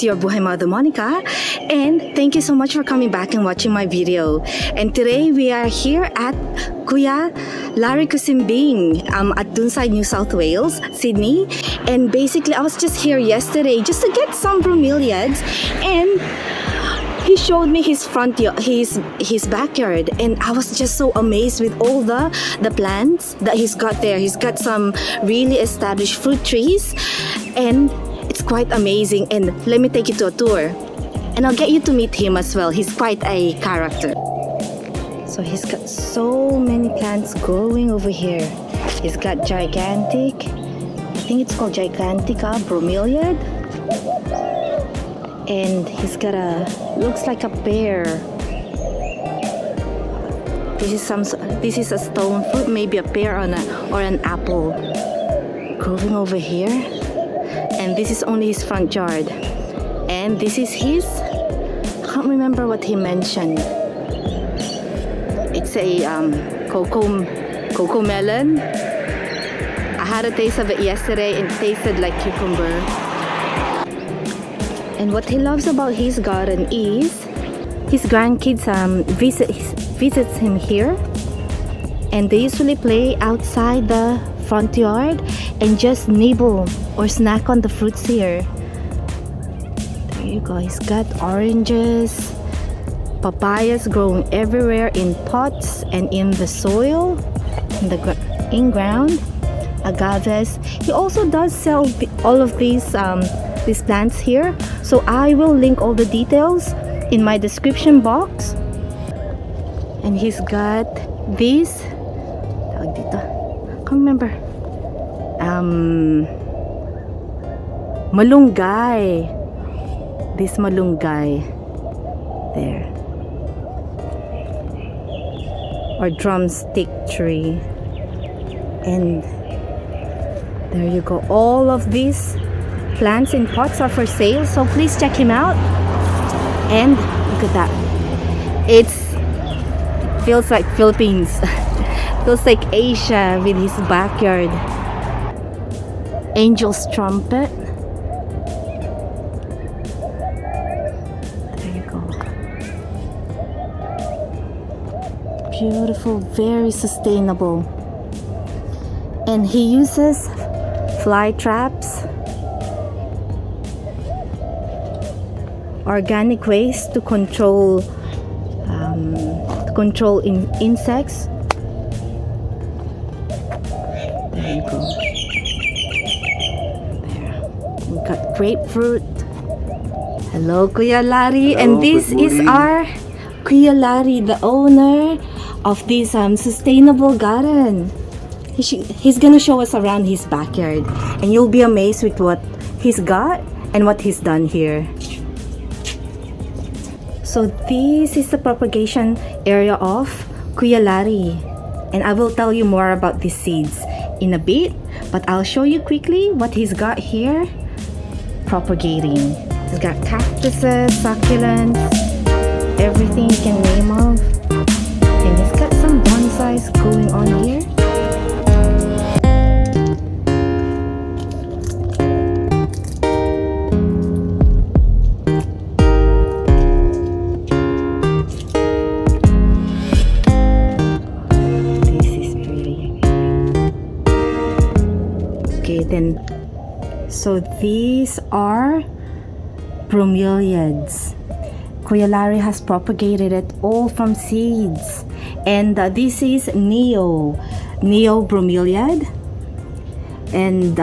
it's your Buhay Mother Monica, and thank you so much for coming back and watching my video. And today we are here at Kuya Larry Kusimbing at Dunside, New South Wales, Sydney. And basically I was just here yesterday just to get some bromeliads, and he showed me his his backyard, and I was just so amazed with all the plants that he's got there. He's got some really established fruit trees, and it's quite amazing. And let me take you to a tour, and I'll get you to meet him as well. He's quite a character. So he's got so many plants growing over here. He's got gigantic, I think it's called gigantica bromeliad. And he's got looks like a pear. This is a stone fruit, maybe a pear or an apple growing over here. And this is only his front yard. And this is his, I can't remember what he mentioned. It's a cocoa melon. I had a taste of it yesterday and it tasted like cucumber. And what he loves about his garden is his grandkids visits him here, and they usually play outside the front yard and just nibble or snack on the fruits here. There you go. He's got oranges, papayas growing everywhere in pots and in the soil, in ground, agaves. He also does sell all of these plants here, so I will link all the details in my description box. And he's got this, I can't remember, malunggay, this malunggay there, or drumstick tree. And there you go, all of these plants in pots are for sale, so please check him out. And look at that, it feels like Philippines. Feels like Asia with his backyard. Angel's trumpet. There you go. Beautiful, very sustainable. And he uses fly traps, organic waste to control insects. There you go. There. We've got grapefruit. Hello, Kuya Larry. Hello, and this is our Kuya Larry, the owner of this sustainable garden. He's gonna show us around his backyard, and you'll be amazed with what he's got and what he's done here. So this is the propagation area of Kuya Larry, and I will tell you more about these seeds in a bit, but I'll show you quickly what he's got here propagating. He's got cactuses, succulents, everything you can name of, and he's got some bonsais going on here. So these are bromeliads. Kuya Larry has propagated it all from seeds, and this is neo bromeliad. And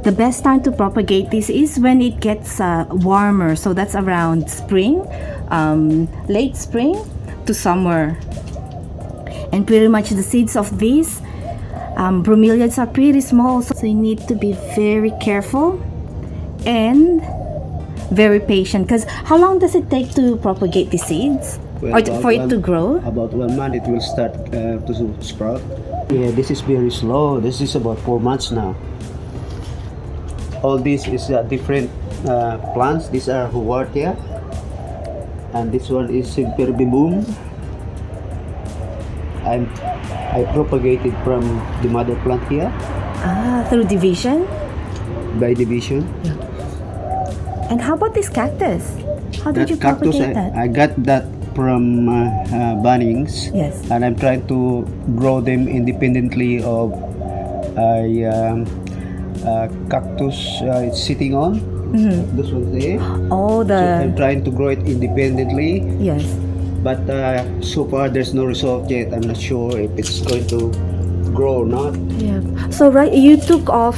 the best time to propagate this is when it gets warmer, so that's around spring, late spring to summer. And pretty much the seeds of these bromeliads are pretty small, so you need to be very careful and very patient. Because how long does it take to propagate the seeds, or for it to grow? About 1 month it will start to sprout. Yeah, this is very slow. This is about 4 months now. All this is different plants. These are Huartia, and this one is Imperialis. And I propagated from the mother plant here. Through division? By division. Yeah. And how about this cactus? How did That you cactus, propagate that? I got that from Bunnings. Yes. And I'm trying to grow them independently of a cactus it's sitting on. This one there. Oh, So I'm the trying to grow it independently, yes. but so far there's no result yet. I'm not sure if it's going to grow or not. Yeah. So right, you took off.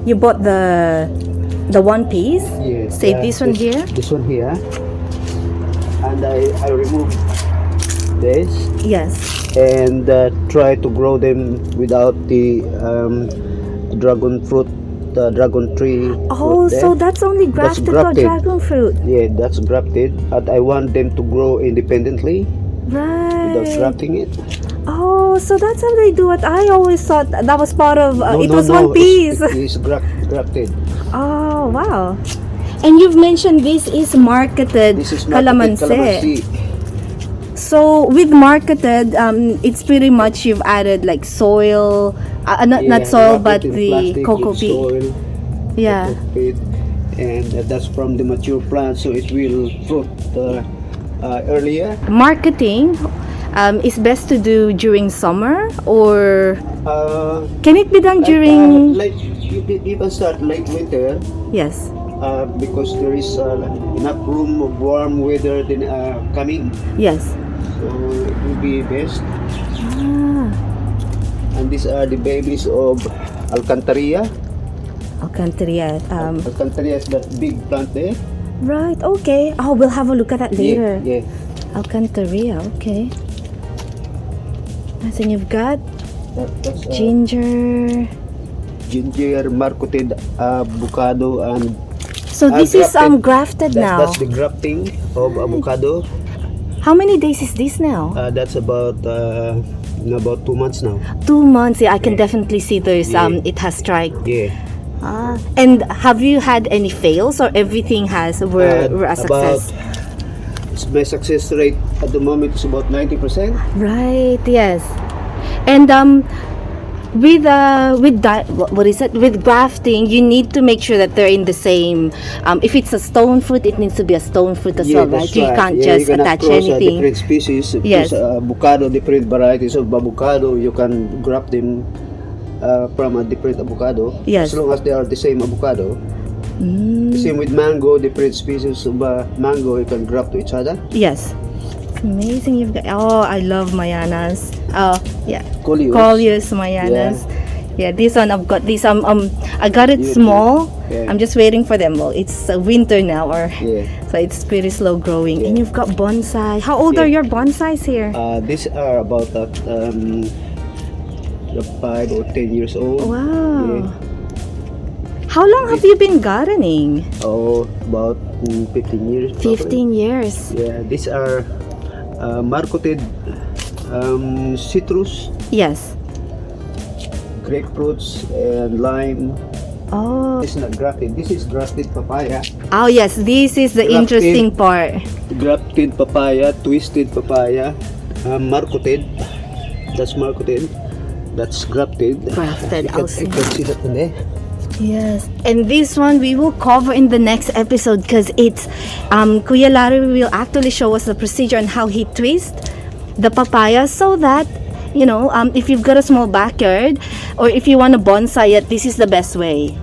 You bought the one piece. Yes. Say this one here. This one here. And I removed this Yes. and try to grow them without the dragon fruit, the dragon tree. Oh, fruit there. so that's only That's grafted for grafted. dragon fruit. Yeah, that's grafted. And I want them to grow independently without Right. grafting it. Oh, so that's how they do it. I always thought that was part of. It was one piece. It's grafted. Oh, wow. And you've mentioned this is marketed This is marketed calamansi. So with marketed, it's pretty much you've added like soil, not soil, but the cocoa peat. Soil, Yeah. cocoa peat, and that's from the mature plant, so it will fruit earlier. Marketing is best to do during summer, or can it be done Like, during? like you can start late winter Yes. because there is enough room of warm weather then coming, Yes. so it will be best. Ah, And these are the babies of Alcantarea. Alcantarea. Alcantarea is that big plant there. Right. Okay. Oh, we'll have a look at that later. Yeah, Alcantarea. Okay. And then you've got that's ginger. ginger, marcotted, avocado, and So this is grafted. grafted now. That's the grafting of avocado. How many days is this now? That's about 2 months now. 2 months. Yeah, I can definitely see there's Yeah. it has strike. Yeah. And have you had any fails or everything were a success? My success rate at the moment is about 90%. Right. Yes. And with what is it? With grafting, you need to make sure that they're in the same. If it's a stone fruit, it needs to be a stone fruit as well, right? That's You can't Yeah, just you cannot attach cross, anything. different species. If Yes. there's, avocado, different varieties of avocado, you can graft them from a different avocado. Yes. As long as they are the same avocado. Same with mango, different species of mango you can graft to each other. Yes. It's amazing you've got. Oh, I love Mayanas. Oh, yeah. Coleus. Mayanas. Yeah, this one I've got this. I got it You small. Yeah. I'm just waiting for them. Well, it's winter now, Yeah. so it's pretty slow growing. Yeah. And you've got bonsai. How old Yeah. are your bonsais here? These are about 5 or 10 years old. Wow. Yeah. How long have you been gardening? Oh, about 15 years. probably. 15 years. Yeah, these are marketed citrus, Yes. grapefruits, and lime. Oh. This is not grafted. This is grafted papaya. Oh yes, this is the Grafted. interesting part. Grafted papaya, twisted papaya, marketed. That's marketed. That's grafted. Grafted, You I'll see. can see that one there. Yes, and this one we will cover in the next episode because it's Kuya Larry will actually show us the procedure on how he twists the papaya so that if you've got a small backyard or if you want to bonsai it, this is the best way.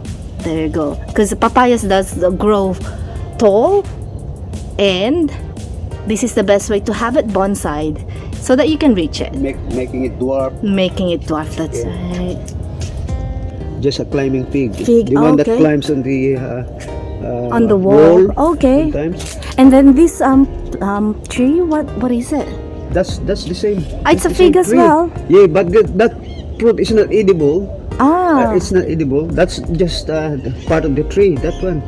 There you go, because papayas does grow tall, and this is the best way to have it bonsaied so that you can reach it. Making it dwarf. Making it dwarf. That's Yeah. right. Just a climbing fig. Fig, The one that okay. climbs on the On the wall. Okay. Sometimes. And then this tree, what is it? That's the same. It's a the same fig as tree. well. Yeah, but that fruit is not edible. It's not edible. That's just part of the tree. That one.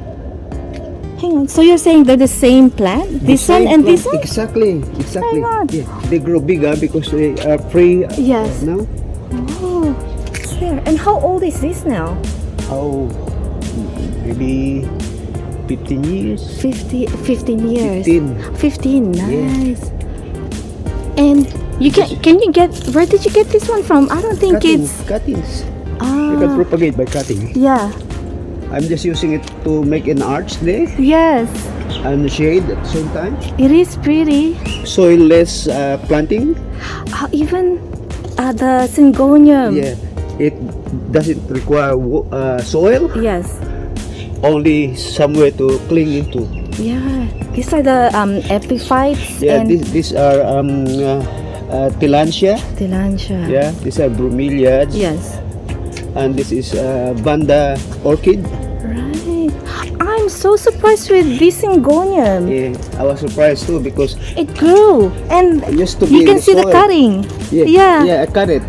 Hang on. So you're saying they're the same plant? The This one same and this plant. one? Exactly. My God. Yeah, they grow bigger because they are free. Yes. Now. Oh, it's there. And how old is this now? Oh, maybe 15 years. 15 years. 15. 15. Nice. And you can you get, where did you get this one from? I don't think Cuttings. it's Cuttings. You can propagate by cutting. yeah. I'm just using it to make an arch there Yes, and shade at the same time. it is pretty. Soilless planting. Even the syngonium. Yeah, it doesn't require soil. Yes. Only somewhere to cling into. Yeah. These are the epiphytes Yeah, and these are Tilantia. Tilantia. Yeah, these are bromeliads. Yes. And this is Banda orchid. Right. I'm so surprised with this syngonium. Yeah, I was surprised too because It grew and it used to be you in can the see the soil. cutting. Yeah, yeah, I cut it.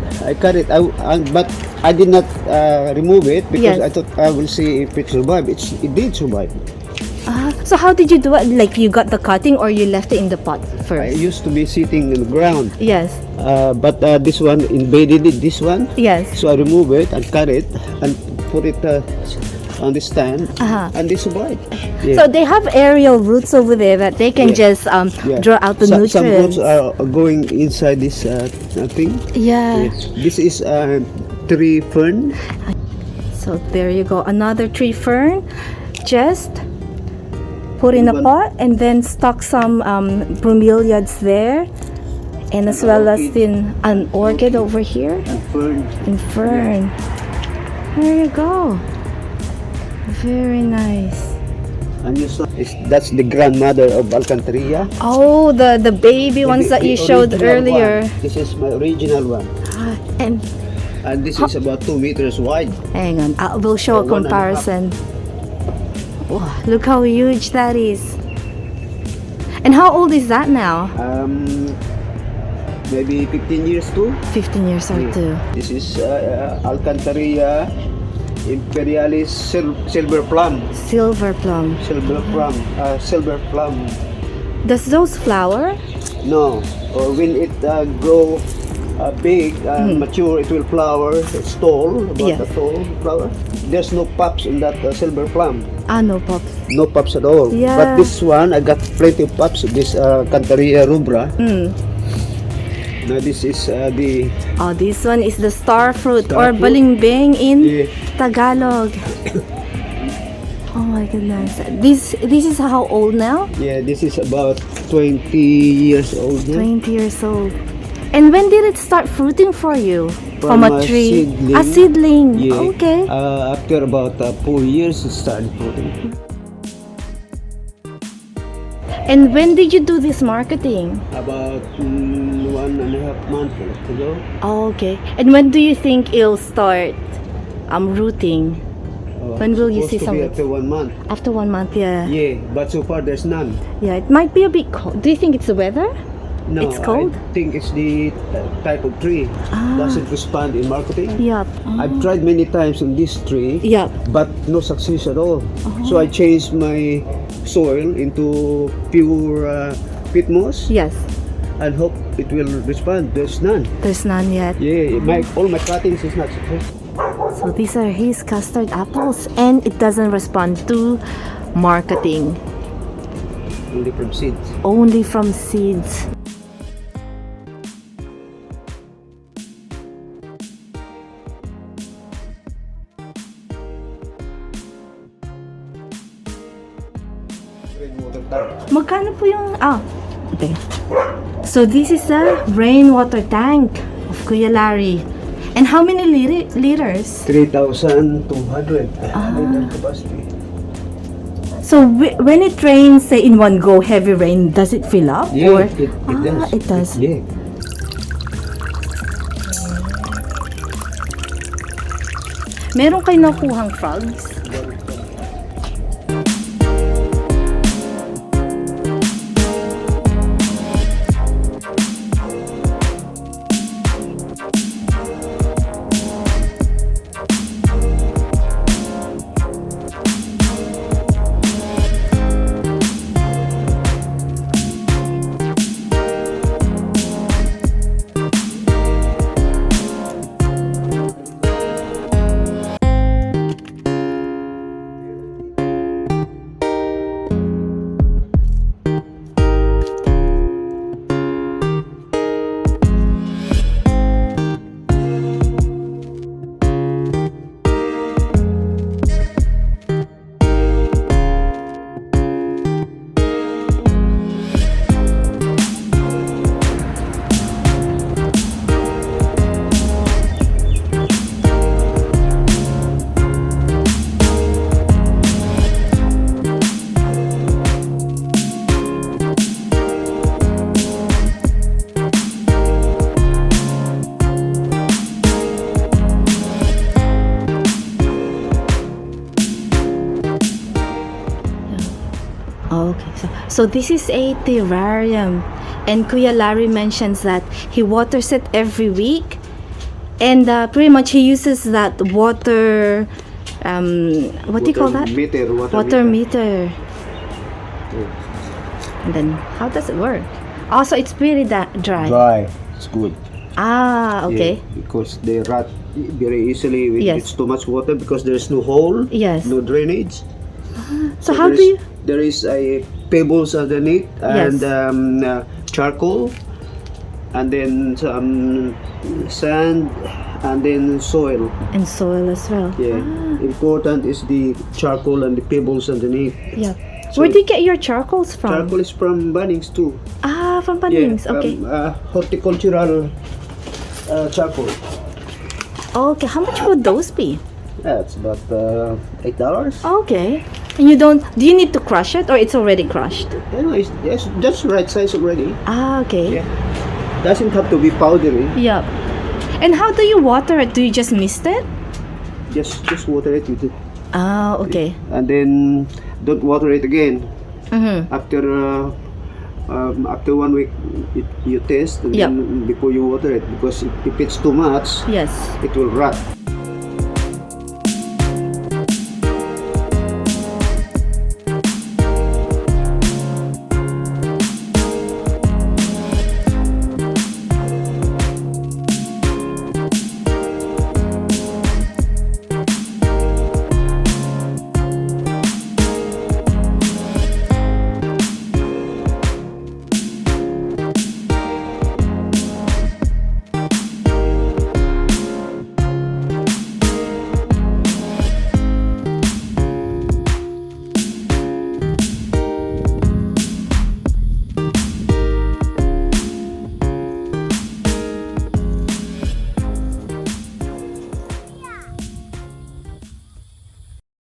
But I did not remove it because Yes. I thought I will see if it survived. It did survive. So how did you do it? Like you got the cutting or you left it in the pot I first? used to be sitting in the ground, Yes. but this one invaded it. This one, Yes. so I remove it and cut it and put it on the stand, Uh-huh. and they survived. Yeah. So they have aerial roots over there that they can Yeah. just Yeah. draw out the Some nutrients. roots are going inside this thing. Yeah. This is tree fern. So there you go. Another tree fern. Just put in a One- pot and then stock some bromeliads there. And as well as orchid. in an orchid over here. Fern. And fern. There you go. Very nice. And you saw that's the grandmother of Alcantarea. Oh, the baby ones that you The showed original earlier. one. This is my original one, And and this is about 2 meters wide. hang on, we'll show a One and a half. comparison. Wow, look how huge that is. And how old is that now? Maybe 15 years too. 15 years or two. This is Alcantarea imperialis silver plum. Silver plum. Silver plum. Does those flower? No, or when it grow big and mature, it will flower. It's tall, about Yes. a tall flower. There's no pups in that silver plum. No pops. No pups at all. Yeah. But this one, I got plenty of pups. This Alcantarea Rubra. Now this is the Oh, this one is the star fruit Star or fruit. balimbing in Yeah. Tagalog. Oh my goodness. This is how old now? yeah. This is about 20 years old now. 20 years old. And when did it start fruiting for you? From a tree? Seedling. A seedling. Yeah. Okay. After about 4 years, it started fruiting. And when did you do this marketing? About 1.5 months ago. Oh, okay. And when do you think it'll start rooting? When will you see Supposed to be some? after 1 month. After 1 month, yeah. Yeah, but so far there's none. Yeah, it might be a bit cold. Do you think it's the weather? No, It's cold? I think it's the type of tree. Doesn't respond in marketing. Yep. I've tried many times on this tree, Yep. but no success at all. So I changed my soil into pure peat moss Yes. and hope it will respond. There's none. There's none yet. Yeah, all my cuttings is not successful. So these are his custard apples and it doesn't respond to marketing. Only from seeds. Only from seeds. Rainwater tank. Magkano po yung... okay. So this is a rainwater tank of Kuya Larry. And how many liters? 3,200 liter capacity. So when it rains, say in one go, heavy rain, does it fill up? Yeah, Or? it does. It does. Yeah. Meron kayo nakuhang frogs? So this is a terrarium, and Kuya Larry mentions that he waters it every week, and pretty much he uses that water. What do you call that? Water meter. And then how does it work? Also, it's pretty dry. Dry. It's good. Ah, okay. Yeah, because they rot very easily if Yes. it's too much water because there's no hole, Yes. no drainage. So how do you? There is a pebbles underneath and Yes. charcoal, and then some sand, and then soil. And soil as well. Yeah, important is the charcoal and the pebbles underneath. Yeah. So Where do you get your charcoals from? Charcoal is from Bunnings too. Ah, from Bunnings. Okay. Horticultural charcoal. Okay. How much would those be? That's about $8. Okay. And you don't? Do you need to crush it, or it's already crushed? Anyway, it's just right size already. Ah, okay. Yeah, doesn't have to be powdery. Yep. And how do you water it? Do you just mist it? Just water it with it, Ah, okay. and then don't water it again. Mm-hmm. After 1 week, you test and Yep. then before you water it, because if it's too much, Yes. it will rot.